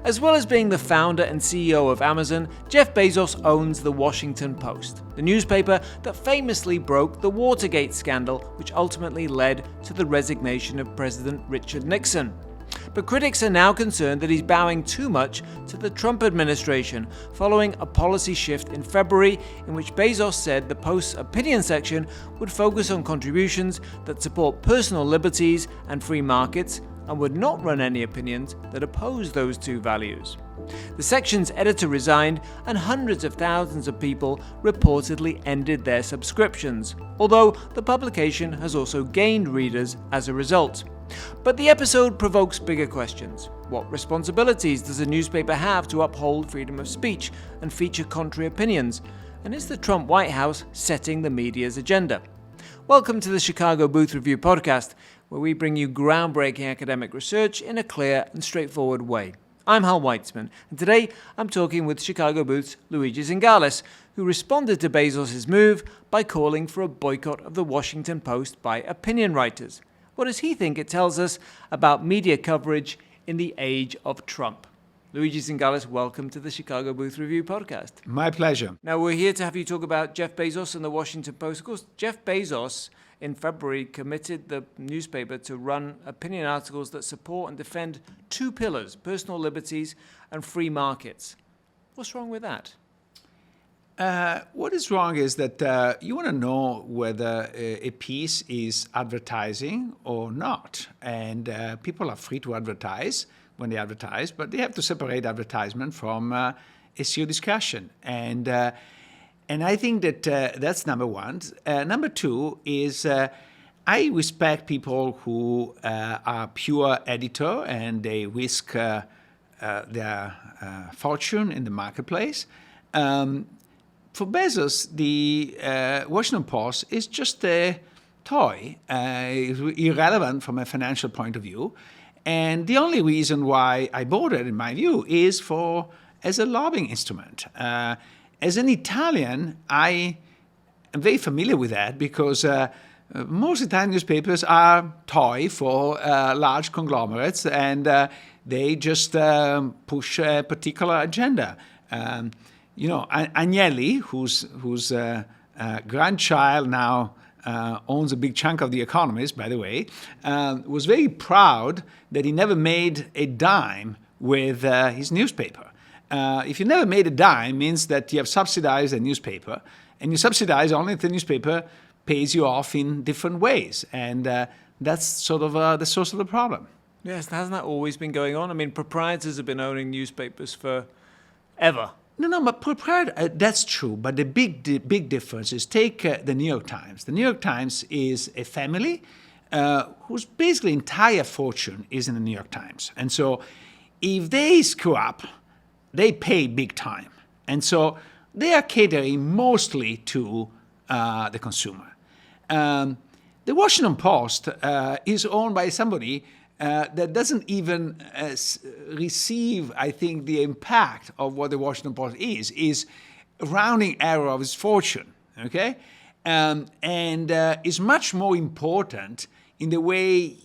As well as being the founder and CEO of Amazon, Jeff Bezos owns the Washington Post, the newspaper that famously broke the Watergate scandal, which ultimately led to the resignation of President Richard Nixon. But critics are now concerned that he's bowing too much to the Trump administration, following a policy shift in February in which Bezos said the Post's opinion section would focus on contributions that support personal liberties and free markets, and would not run any opinions that oppose those two values. The section's editor resigned, and hundreds of thousands of people reportedly ended their subscriptions, although the publication has also gained readers as a result. But the episode provokes bigger questions. What responsibilities does a newspaper have to uphold freedom of speech and feature contrary opinions? And is the Trump White House setting the media's agenda? Welcome to the Chicago Booth Review podcast, where we bring you groundbreaking academic research in a clear and straightforward way. I'm Hal Weitzman, and today I'm talking with Chicago Booth's Luigi Zingales, who responded to Bezos' move by calling for a boycott of the Washington Post by opinion writers. What does he think it tells us about media coverage in the age of Trump? Luigi Zingales, welcome to the Chicago Booth Review podcast. My pleasure. Now, we're here to have you talk about Jeff Bezos and the Washington Post. Of course, Jeff Bezos in February committed the newspaper to run opinion articles that support and defend two pillars: personal liberties and free markets. What's wrong with that? What is wrong is that you want to know whether a piece is advertising or not. And people are free to advertise when they advertise, but they have to separate advertisement from issue discussion. And I think that that's number one. Number two is I respect people who are pure editor and they risk their fortune in the marketplace. For Bezos, the Washington Post is just a toy, irrelevant from a financial point of view. And the only reason why I bought it, in my view, is as a lobbying instrument. As an Italian, I am very familiar with that because most Italian newspapers are toy for large conglomerates, and they just push a particular agenda. Agnelli, whose grandchild now owns a big chunk of The Economist, by the way, was very proud that he never made a dime with his newspaper. If you never made a dime, means that you have subsidized a newspaper, and you subsidize only if the newspaper pays you off in different ways. And that's sort of the source of the problem. Yes, hasn't that always been going on? I mean, proprietors have been owning newspapers forever. No, but proprietary, that's true. But the big difference is take the New York Times. The New York Times is a family whose basically entire fortune is in the New York Times. And so if they screw up, they pay big time. And so they are catering mostly to the consumer. The Washington Post is owned by somebody that doesn't even receive, I think, the impact of what the Washington Post is a rounding error of his fortune, okay? And is much more important in the way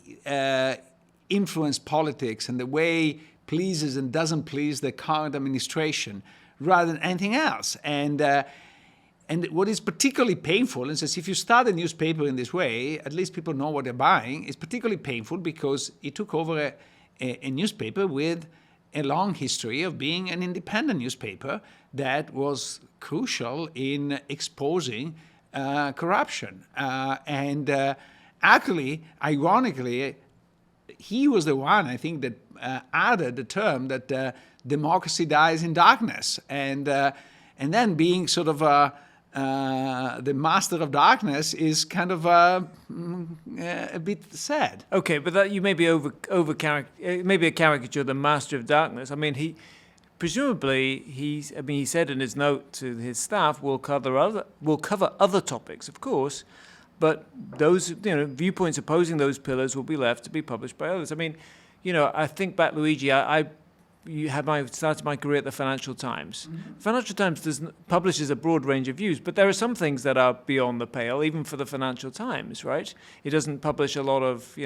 influence politics and the way pleases and doesn't please the current administration rather than anything else. And what is particularly painful, and says if you start a newspaper in this way, at least people know what they're buying, is particularly painful because he took over a newspaper with a long history of being an independent newspaper that was crucial in exposing corruption. Actually, ironically, he was the one, I think, that added the term that democracy dies in darkness. And then being sort of the master of darkness is kind of a bit sad. Okay, but that you may be maybe a caricature of the master of darkness. I mean, he said in his note to his staff, we'll cover other topics, of course, but those viewpoints opposing those pillars will be left to be published by others. I mean, I think back, Luigi, I started my career at the Financial Times. Financial Times publishes a broad range of views, but there are some things that are beyond the pale, even for the Financial Times, right? It doesn't publish a lot of,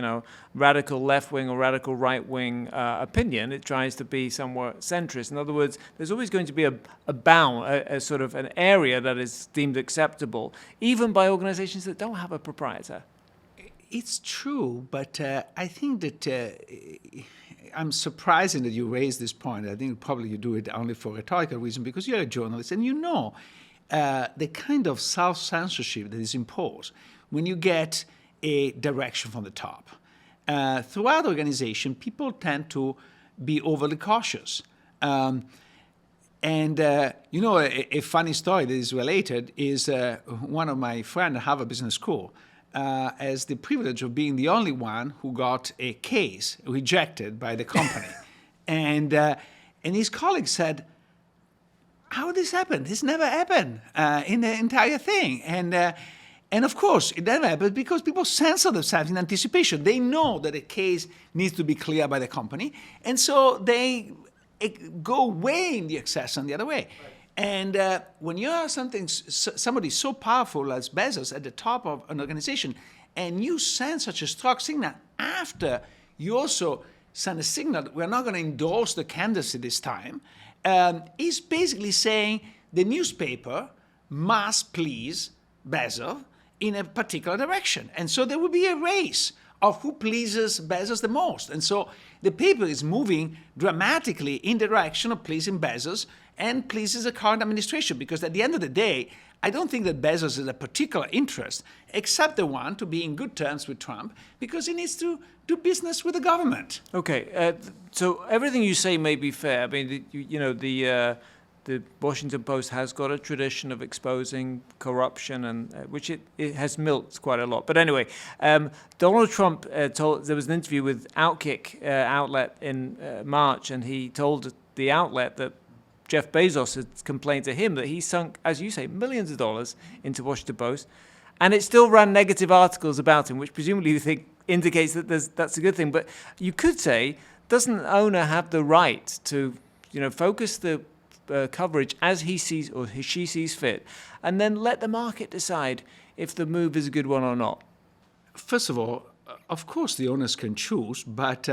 radical left-wing or radical right-wing opinion. It tries to be somewhat centrist. In other words, there's always going to be a bound, a sort of an area that is deemed acceptable, even by organizations that don't have a proprietor. It's true, but I think that I'm surprised that you raised this point. I think probably you do it only for rhetorical reason because you're a journalist and the kind of self-censorship that is imposed when you get a direction from the top. Throughout the organization, people tend to be overly cautious. A funny story that is related is one of my friends at Harvard Business School has the privilege of being the only one who got a case rejected by the company. and his colleague said, how did this happen? This never happened in the entire thing. And of course, it never happens because people censor themselves in anticipation. They know that a case needs to be cleared by the company, and so they go way in the excess on the other way. Right. And when you are somebody so powerful as Bezos at the top of an organization, and you send such a strong signal after you also send a signal that we're not going to endorse the candidacy this time, is basically saying the newspaper must please Bezos in a particular direction. And so there will be a race of who pleases Bezos the most. And so the paper is moving dramatically in the direction of pleasing Bezos and pleases the current administration, because at the end of the day, I don't think that Bezos has a particular interest, except the one to be in good terms with Trump, because he needs to do business with the government. Okay, so everything you say may be fair. I mean, the Washington Post has got a tradition of exposing corruption, and which it has milked quite a lot. But anyway, Donald Trump there was an interview with Outkick outlet in March, and he told the outlet that Jeff Bezos had complained to him that he sunk, as you say, millions of dollars into Washington Post, and it still ran negative articles about him, which presumably you think indicates that that's a good thing. But you could say, doesn't an owner have the right to, focus the coverage as he sees or she sees fit, and then let the market decide if the move is a good one or not? First of all, of course the owners can choose, but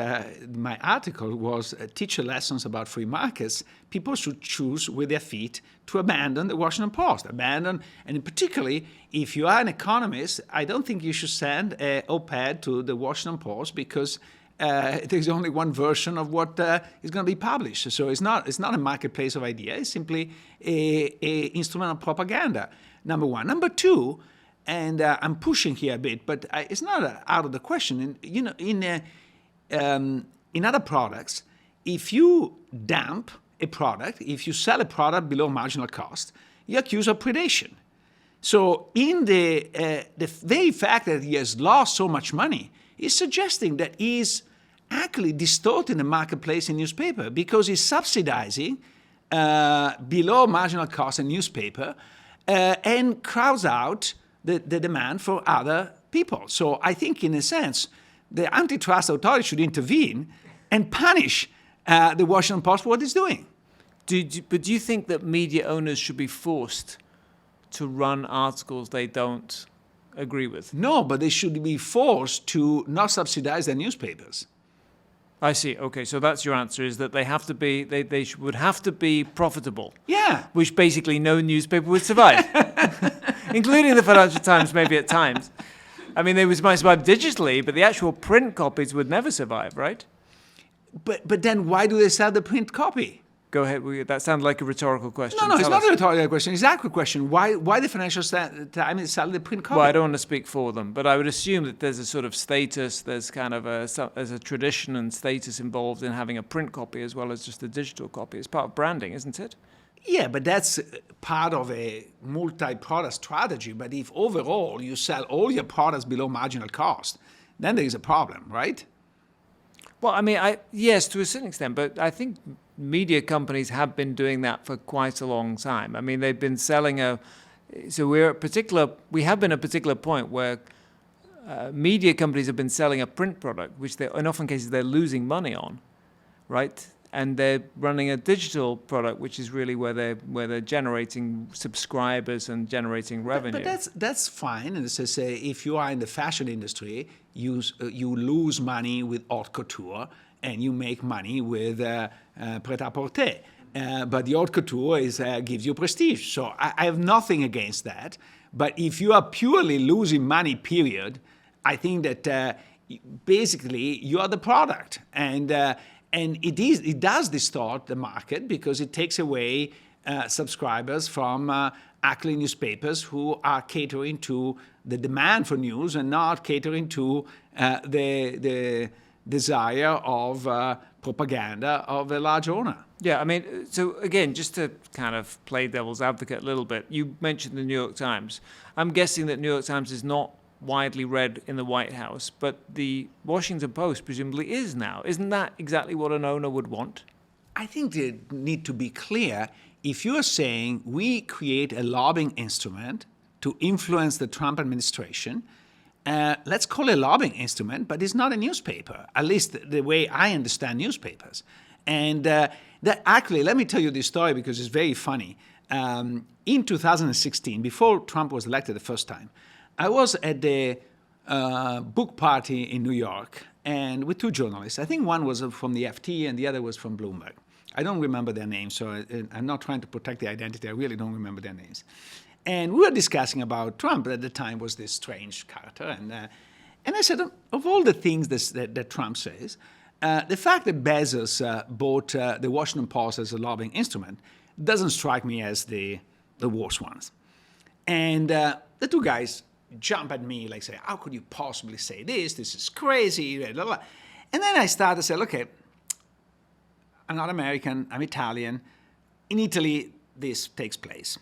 my article was teacher lessons about free markets. People should choose with their feet to abandon the Washington Post. And particularly, if you are an economist, I don't think you should send an op-ed to the Washington Post, because there's only one version of what is going to be published. So it's not a marketplace of ideas. It's simply a instrument of propaganda, number one. Number two, and I'm pushing here a bit, but it's not out of the question. In other products, if you dump a product, if you sell a product below marginal cost, you're accused of predation. So in the very fact that he has lost so much money is suggesting that he's actually distorting the marketplace in newspaper, because he's subsidizing below marginal cost in newspaper and crowds out the demand for other people. So I think, in a sense, the antitrust authority should intervene and punish the Washington Post for what it's doing. But do you think that media owners should be forced to run articles they don't agree with? No, but they should be forced to not subsidize their newspapers. I see. Okay, so that's your answer, is that they have to be, would have to be profitable. Yeah. Which basically no newspaper would survive, including the Financial Times maybe at times. I mean, they might survive digitally, but the actual print copies would never survive, right? But then why do they sell the print copy? Go ahead. That sounded like a rhetorical question. No, it's not a rhetorical question. It's an accurate question. Why the Financial Times sell the print copy? Well, I don't want to speak for them, but I would assume that there's a sort of status, there's kind of there's a tradition and status involved in having a print copy as well as just a digital copy. It's part of branding, isn't it? Yeah, but that's part of a multi-product strategy. But if overall you sell all your products below marginal cost, then there is a problem, right? Well, I mean, yes, to a certain extent, but I think media companies have been doing that for quite a long time. I mean, they've been selling we have been at a particular point where media companies have been selling a print product, which in often cases they're losing money on, right? and they're running a digital product, which is really where they're generating subscribers and generating revenue. But that's fine. And so say if you are in the fashion industry, you lose money with haute couture and you make money with pret-à-porter. But the haute couture gives you prestige. So I have nothing against that. But if you are purely losing money, period, I think that basically you are the product. And it does distort the market because it takes away subscribers from actually newspapers who are catering to the demand for news and not catering to the desire of propaganda of a large owner. Yeah, I mean, so again, just to kind of play devil's advocate a little bit, you mentioned the New York Times. I'm guessing that New York Times is not widely read in the White House, but the Washington Post presumably is now. Isn't that exactly what an owner would want? I think they need to be clear. If you're saying we create a lobbying instrument to influence the Trump administration, let's call it a lobbying instrument, but it's not a newspaper, at least the way I understand newspapers. And that actually, let me tell you this story because it's very funny. In 2016, before Trump was elected the first time, I was at the book party in New York and with two journalists. I think one was from the FT and the other was from Bloomberg. I don't remember their names, so I'm not trying to protect their identity. I really don't remember their names. And we were discussing about Trump. At the time was this strange character. And I said, of all the things that Trump says, the fact that Bezos bought the Washington Post as a lobbying instrument doesn't strike me as the worst ones. And the two guys jump at me, like say, how could you possibly say this? This is crazy. Blah, blah. And then I started to say, okay, I'm not American, I'm Italian. In Italy, this takes place.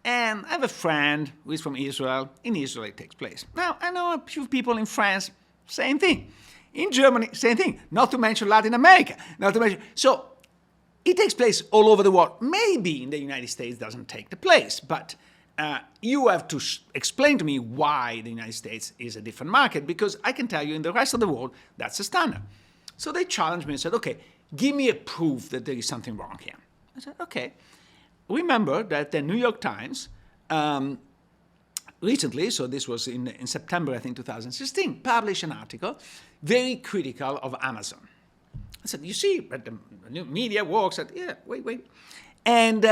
And I have a friend who is from Israel. In Israel, it takes place. Now, I know a few people in France, same thing. In Germany, same thing. Not to mention Latin America. So it takes place all over the world. Maybe in the United States doesn't take the place, but you have to explain to me why the United States is a different market, because I can tell you in the rest of the world, that's the standard. So they challenged me and said, okay, give me a proof that there is something wrong here. I said, okay. Remember that the New York Times recently, so this was in September, I think, 2016, published an article very critical of Amazon. I said, you see, but the new media works. I said, yeah, wait. And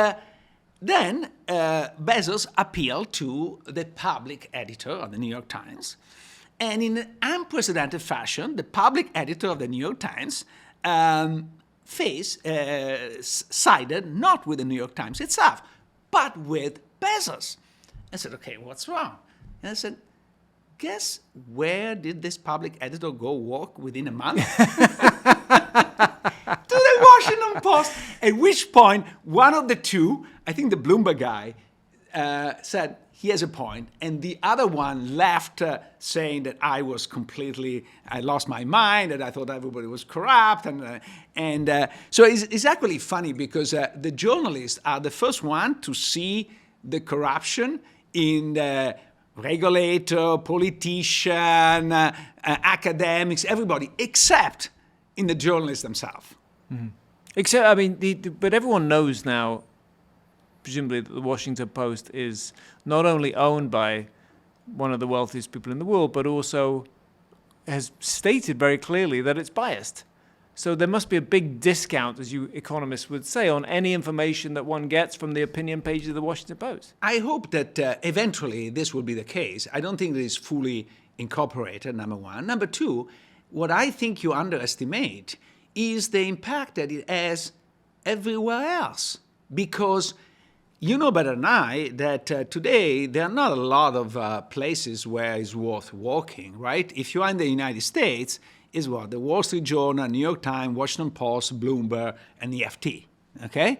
then Bezos appealed to the public editor of the New York Times. And in an unprecedented fashion, the public editor of the New York Times sided not with the New York Times itself, but with Bezos. I said, okay, what's wrong? And I said, guess where did this public editor go work within a month? To the Washington Post. At which point, one of the two, I think the Bloomberg guy, said, he has a point. And the other one left saying that I lost my mind, that I thought everybody was corrupt. So it's actually funny because the journalists are the first one to see the corruption in the regulator, politician, academics, everybody, except in the journalists themselves. Mm-hmm. Except, I mean, but everyone knows now, presumably, that the Washington Post is not only owned by one of the wealthiest people in the world, but also has stated very clearly that it's biased. So there must be a big discount, as you economists would say, on any information that one gets from the opinion page of the Washington Post. I hope that eventually this will be the case. I don't think that it's fully incorporated, number one. Number two, what I think you underestimate is the impact that it has everywhere else. Because you know better than I that today there are not a lot of places where it's worth working, right? If you are in the United States, it's what? The Wall Street Journal, New York Times, Washington Post, Bloomberg, and the FT, okay?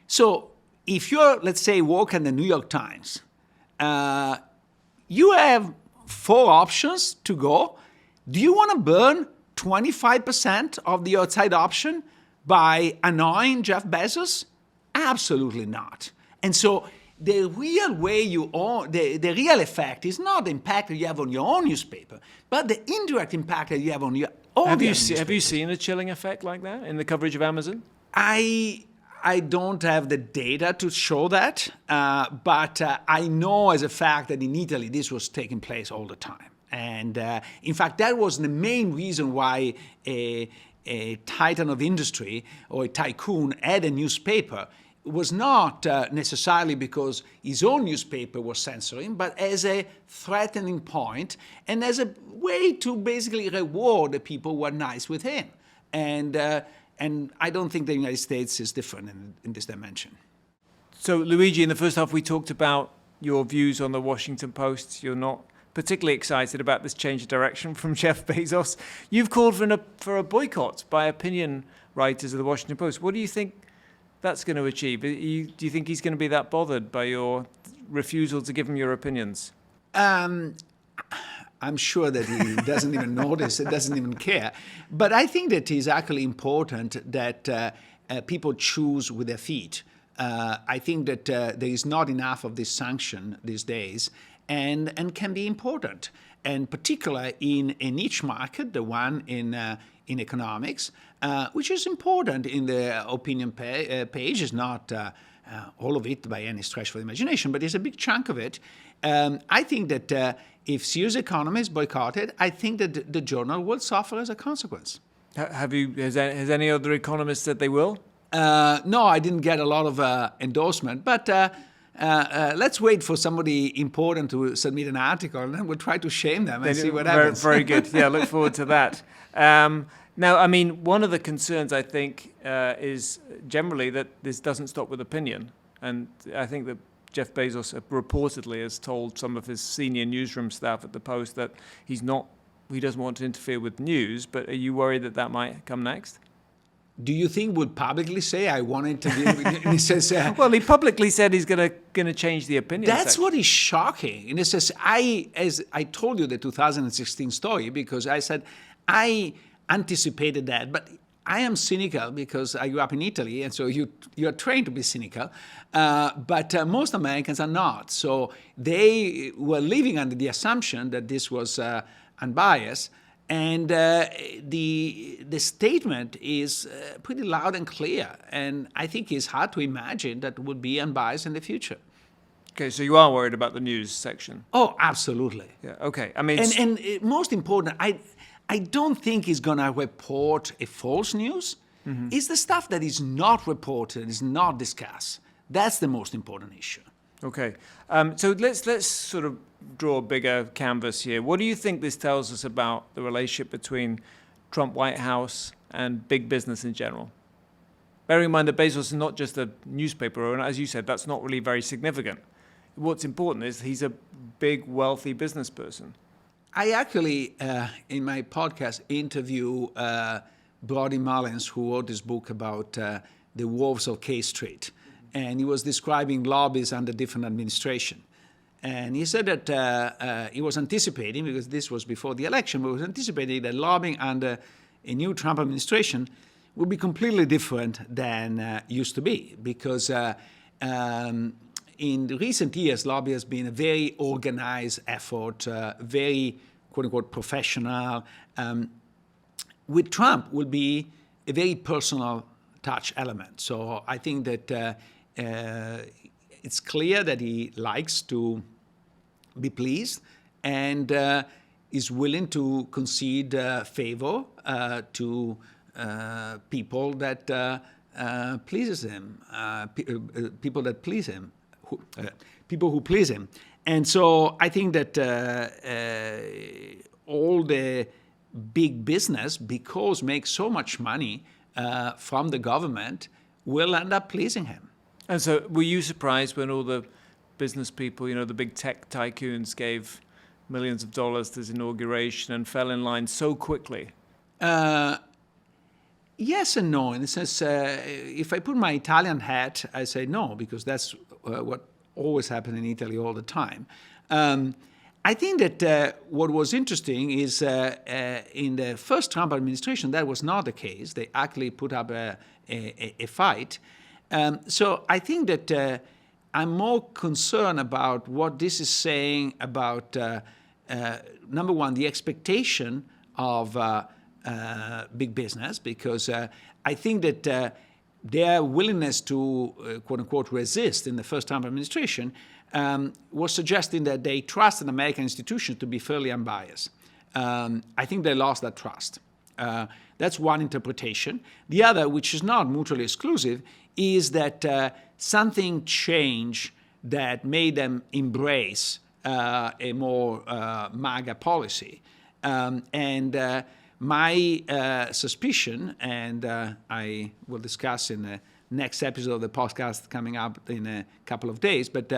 So if you're, let's say, working the New York Times, you have 4 options to go. Do you want to burn 25% of the outside option by annoying Jeff Bezos? Absolutely not. And so the real way you own, the real effect is not the impact that you have on your own newspaper, but the indirect impact that you have on your own Have you seen a chilling effect like that in the coverage of Amazon? I don't have the data to show that, but I know as a fact that in Italy this was taking place all the time. And in fact, that was the main reason why a titan of industry or a tycoon had a newspaper. It was not necessarily because his own newspaper was censoring, but as a threatening point and as a way to basically reward the people who are nice with him. And I don't think the United States is different in this dimension. So, Luigi, in the first half, we talked about your views on the Washington Post. You're not particularly excited about this change of direction from Jeff Bezos. You've called for a boycott by opinion writers of the Washington Post. What do you think that's going to achieve? Do you think he's going to be that bothered by your refusal to give him your opinions? I'm sure that he doesn't even notice, it doesn't even care. But I think that it's actually important that people choose with their feet. I think that there is not enough of this sanction these days and can be important. And particularly in a niche market, the one in economics, which is important in the opinion page. Is not all of it by any stretch of the imagination, but it's a big chunk of it. I think that if serious economists boycott it, I think that the journal will suffer as a consequence. Has any other economist said they will? No, I didn't get a lot of endorsement, but let's wait for somebody important to submit an article, and then we'll try to shame them and see what happens. Very good. Yeah, look forward to that. Now, I mean, one of the concerns, I think, is generally that this doesn't stop with opinion. And I think that Jeff Bezos reportedly has told some of his senior newsroom staff at the Post that he doesn't want to interfere with news, but are you worried that that might come next? Do you think would publicly say, I want to interview with you? And he says, well, he publicly said he's going to change the opinion That's section. what is shocking. And it says, as I told you the 2016 story, because I said, I anticipated that, but I am cynical because I grew up in Italy, and so you are trained to be cynical, but most Americans are not. So they were living under the assumption that this was unbiased, and the statement is pretty loud and clear, and I think it's hard to imagine that it would be unbiased in the future. Okay, so you are worried about the news section? Oh, absolutely. Yeah. Okay. I mean, and most important, I don't think he's going to report a false news. Mm-hmm. It's the stuff that is not reported, is not discussed. That's the most important issue. Okay. So let's sort of draw a bigger canvas here. What do you think this tells us about the relationship between Trump White House and big business in general? Bearing in mind that Bezos is not just a newspaper owner, as you said, that's not really very significant. What's important is he's a big, wealthy business person. I actually, in my podcast, interview Brody Mullins, who wrote this book about the wolves of K Street. And he was describing lobbies under different administration. And he said that he was anticipating, because this was before the election, but he was anticipating that lobbying under a new Trump administration would be completely different than used to be. Because in recent years, lobbying has been a very organized effort, very, quote-unquote, professional. With Trump will be a very personal touch element. So I think that it's clear that he likes to be pleased and is willing to concede favor to people that pleases him, people that please him, people who please him. And so I think that all the big business, because makes so much money from the government, will end up pleasing him. And so were you surprised when all the business people, the big tech tycoons, gave millions of dollars to his inauguration and fell in line so quickly? Yes and no. In the sense, if I put my Italian hat, I say no, because that's what always happened in Italy all the time. I think that what was interesting is in the first Trump administration, that was not the case. They actually put up a fight. So I think that I'm more concerned about what this is saying about, number one, the expectation of big business, because I think that their willingness to, quote unquote, resist in the first Trump administration was suggesting that they trust an American institution to be fairly unbiased. I think they lost that trust. That's one interpretation. The other, which is not mutually exclusive, is that something changed that made them embrace a more MAGA policy. My suspicion, and I will discuss in the next episode of the podcast coming up in a couple of days, but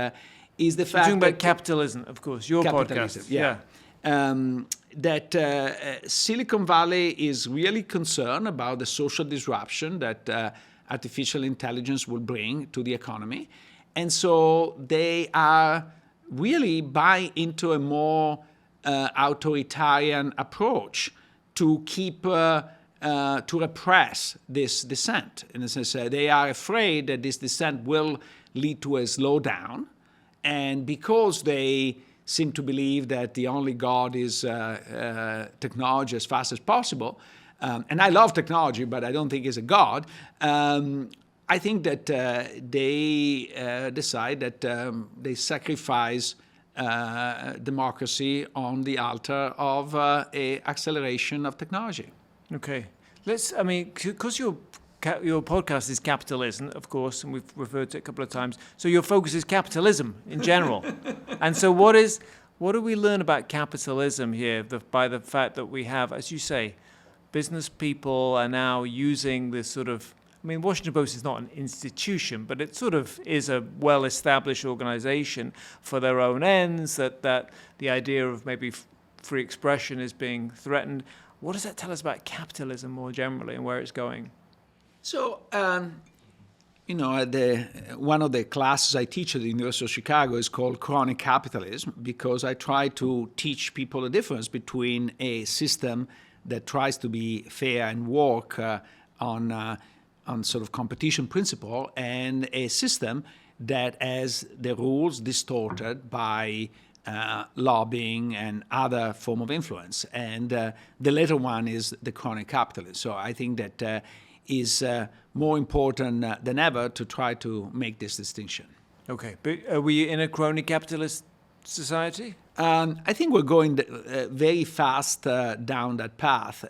is the fact that... You're talking about capitalism, of course, your podcast. Yeah. That Silicon Valley is really concerned about the social disruption that artificial intelligence will bring to the economy. And so they are really buying into a more authoritarian approach to keep, to repress this dissent. In a sense, they are afraid that this dissent will lead to a slowdown. And because they seem to believe that the only God is technology as fast as possible, and I love technology, but I don't think it's a God, I think that they decide that they sacrifice democracy on the altar of a acceleration of technology. Okay. Because your podcast is capitalism, of course, and we've referred to it a couple of times. So your focus is capitalism in general. And so what do we learn about capitalism here by the fact that we have, as you say, business people are now using this sort of, Washington Post is not an institution, but it sort of is a well-established organization for their own ends, that the idea of maybe free expression is being threatened. What does that tell us about capitalism more generally and where it's going? So, one of the classes I teach at the University of Chicago is called Chronic Capitalism, because I try to teach people the difference between a system that tries to be fair and work on sort of competition principle and a system that has the rules distorted by lobbying and other form of influence. And the latter one is the chronic capitalist. So I think that is more important than ever to try to make this distinction. Okay, but are we in a chronic capitalist society? I think we're going very fast down that path.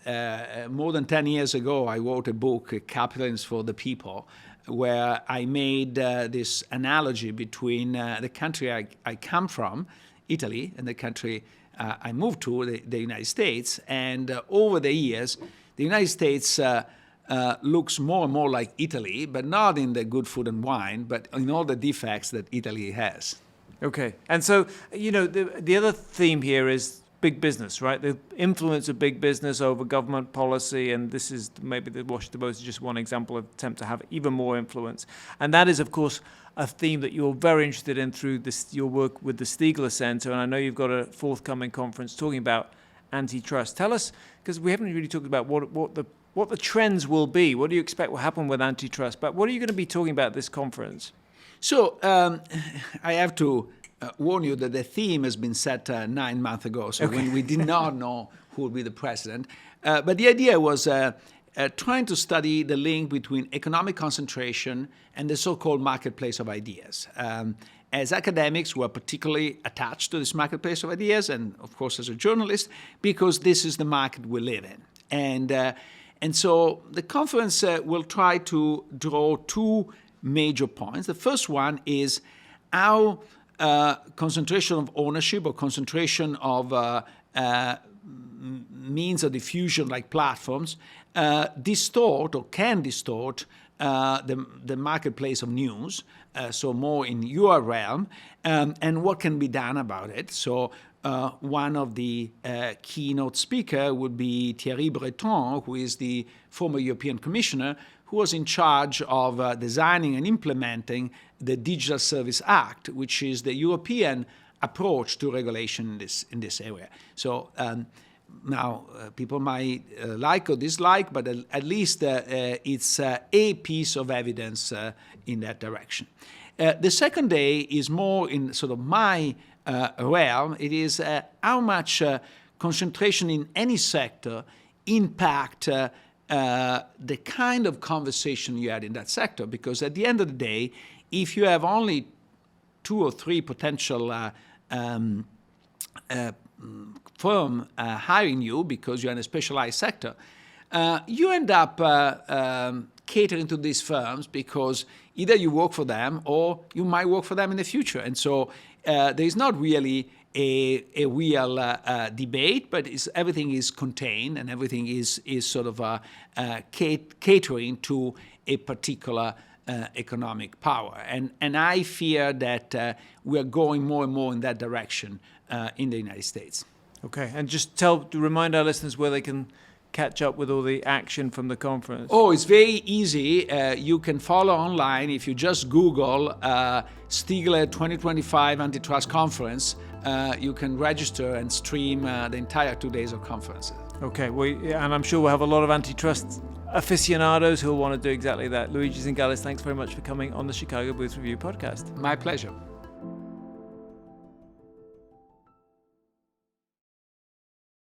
More than 10 years ago, I wrote a book, Capitalism for the People, where I made this analogy between the country I come from, Italy, and the country I moved to, the United States. And over the years, the United States looks more and more like Italy, but not in the good food and wine, but in all the defects that Italy has. Okay. And so, the other theme here is big business, right? The influence of big business over government policy, and this is maybe the Washington Post is just one example of attempt to have even more influence. And that is, of course, a theme that you're very interested in through your work with the Zingales Center, and I know you've got a forthcoming conference talking about antitrust. Tell us, because we haven't really talked about what the trends will be. What do you expect will happen with antitrust? But what are you going to be talking about at this conference? So I have to warn you that the theme has been set 9 months ago, so when we did not know who would be the president. But the idea was trying to study the link between economic concentration and the so-called marketplace of ideas. As academics, we're particularly attached to this marketplace of ideas, and of course as a journalist, because this is the market we live in. And so the conference will try to draw two major points. The first one is how concentration of ownership or concentration of means of diffusion like platforms distort or can distort the marketplace of news, so more in your realm, and what can be done about it. So one of the keynote speakers would be Thierry Breton, who is the former European Commissioner, who was in charge of designing and implementing the Digital Service Act, which is the European approach to regulation in this area. So now people might like or dislike, but at least it's a piece of evidence in that direction. The second day is more in sort of my realm. It is how much concentration in any sector impact the kind of conversation you had in that sector. Because at the end of the day, if you have only 2 or 3 potential firm hiring you because you're in a specialized sector, you end up catering to these firms because either you work for them or you might work for them in the future. And so there is not really a real debate, but everything is contained and everything is sort of catering to a particular economic power. And I fear that we are going more and more in that direction in the United States. Okay, and just to remind our listeners where they can catch up with all the action from the conference. Oh, it's very easy. You can follow online if you just Google Zingales 2025 Antitrust Conference. You can register and stream the entire 2 days of conferences. Okay, and I'm sure we'll have a lot of antitrust aficionados who will want to do exactly that. Luigi Zingales, thanks very much for coming on the Chicago Booth Review podcast. My pleasure.